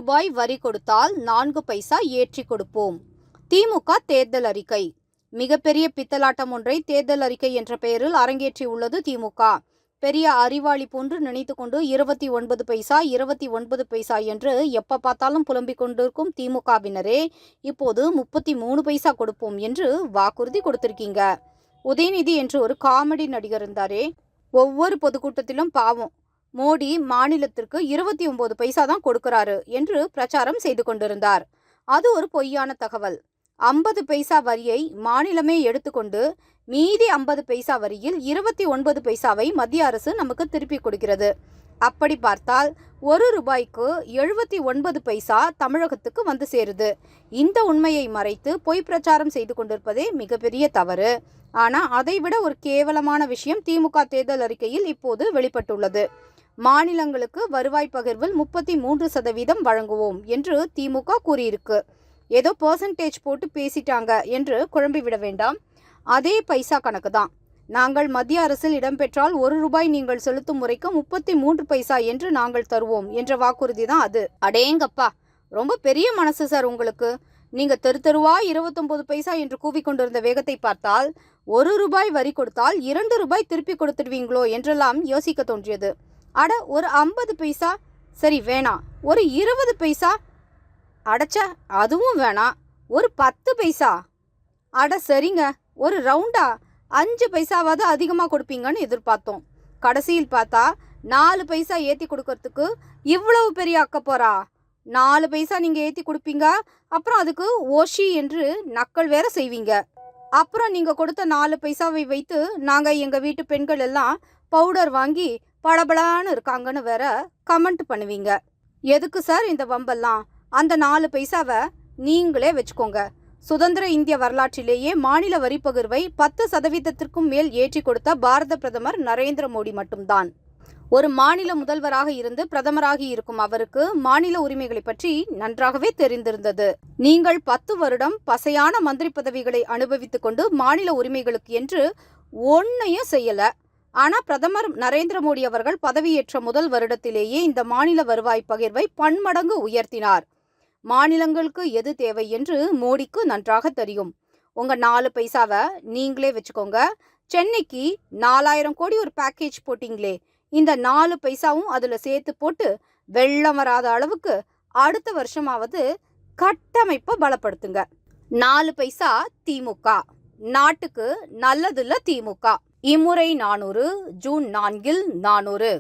ரூபாய் வரி கொடுத்தால் 4 பைசா ஏற்றி கொடுப்போம். திமுக தேர்தல் அறிக்கை. மிகப்பெரிய பித்தலாட்டம் ஒன்றை தேர்தல் அறிக்கை என்ற பெயரில் அரங்கேற்றியுள்ளது திமுக. பெரிய அறிவாளி போன்று நினைத்து கொண்டு 29 பைசா 29 பைசா என்று எப்ப பார்த்தாலும் புலம்பிக் கொண்டிருக்கும் திமுகவினரே இப்போது 33 பைசா கொடுப்போம் என்று வாக்குறுதி கொடுத்திருக்கீங்க. உதயநிதி என்று ஒரு காமெடி நடிகர் இருந்தாரே, ஒவ்வொரு பொதுக்கூட்டத்திலும் பாவம் மோடி மாநிலத்திற்கு 29 பைசா தான் கொடுக்கிறாரு என்று பிரச்சாரம் செய்து கொண்டிருந்தார். அது ஒரு பொய்யான தகவல். 50 பைசா வரியை மாநிலமே எடுத்துக்கொண்டு மீதி 50 பைசா வரியில் 29 பைசாவை மத்திய அரசு நமக்கு திருப்பி கொடுக்கிறது. அப்படி பார்த்தால் ₹1 79 பைசா தமிழகத்துக்கு வந்து சேருது. இந்த உண்மையை மறைத்து பொய் பிரச்சாரம் செய்து கொண்டிருப்பதே மிகப்பெரிய தவறு. ஆனால் அதைவிட ஒரு கேவலமான விஷயம் திமுக தேர்தல் அறிக்கையில் இப்போது வெளிப்பட்டுள்ளது. மாநிலங்களுக்கு வருவாய் பகிர்வில் 33% வழங்குவோம் என்று திமுக கூறியிருக்கு. ஏதோ பெர்சன்டேஜ் போட்டு பேசிட்டாங்க என்று குழம்பிவிட வேண்டாம். அதே பைசா கணக்கு தான். நாங்கள் மத்திய அரசில் இடம்பெற்றால் ₹1 நீங்கள் செலுத்தும் முறைக்கு 33 பைசா என்று நாங்கள் தருவோம் என்ற வாக்குறுதி தான் அது. அடேங்கப்பா, ரொம்ப பெரிய மனசு சார் உங்களுக்கு. நீங்க தெருவா 29 பைசா என்று கூவிக்கொண்டிருந்த வேகத்தை பார்த்தால் ₹1 வரி கொடுத்தால் ₹2 திருப்பி கொடுத்துடுவீங்களோ என்றெல்லாம் யோசிக்க தோன்றியது. அட, ஒரு 50 பைசா சரி வேணாம், ஒரு 20 பைசா அடைச்ச அதுவும் வேணாம், ஒரு 10 பைசா அட சரிங்க, ஒரு ரவுண்டா 5 பைசாவாவது அதிகமாக கொடுப்பீங்கன்னு எதிர்பார்த்தோம். கடைசியில் பார்த்தா 4 பைசா ஏற்றி கொடுக்கறதுக்கு இவ்வளவு பெரிய அக்கப்போரா? 4 பைசா நீங்கள் ஏற்றி கொடுப்பீங்க, அப்புறம் அதுக்கு ஓஷி என்று நக்கல் வேற செய்வீங்க. அப்புறம் நீங்கள் கொடுத்த 4 பைசாவை வைத்து நாங்கள் எங்கள் வீட்டு பெண்கள் எல்லாம் பவுடர் வாங்கி பளபளான்னு இருக்காங்கன்னு வேற கமெண்ட் பண்ணுவீங்க. எதுக்கு சார் இந்த வம்பெல்லாம்? அந்த 4 பைசாவை நீங்களே வச்சுக்கோங்க. சுதந்திர இந்திய வரலாற்றிலேயே மாநில வரி பகிர்வை 10% மேல் ஏற்றி கொடுத்த பாரத பிரதமர் நரேந்திர மோடி மட்டும்தான். ஒரு மாநில முதல்வராக இருந்து பிரதமராகி இருக்கும் அவருக்கு மாநில உரிமைகளை பற்றி நன்றாகவே தெரிந்திருந்தது. நீங்கள் 10 வருடம் பசையான மந்திரி பதவிகளை அனுபவித்துக் கொண்டு மாநில உரிமைகளுக்கு என்று ஒன்னையும் செய்யல. ஆனால் பிரதமர் நரேந்திர மோடி அவர்கள் பதவியேற்ற முதல் வருடத்திலேயே இந்த மாநில வருவாய் பகிர்வை பன்மடங்கு உயர்த்தினார். மாநிலங்களுக்கு எது தேவை என்று மோடிக்கு நன்றாக தெரியும். உங்க 4 பைசாவை நீங்களே வச்சுக்கோங்க. சென்னைக்கு 4000 கோடி ஒரு பேக்கேஜ் போட்டிங்களே, இந்த 4 பைசாவும் அதுல சேர்த்து போட்டு வெள்ளம் வராத அளவுக்கு அடுத்த வருஷமாவது கட்டமைப்பை பலப்படுத்துங்க. 4 பைசா திமுக நாட்டுக்கு நல்லதில்ல. திமுக இம்முறை 400 ஜூன் 4 400.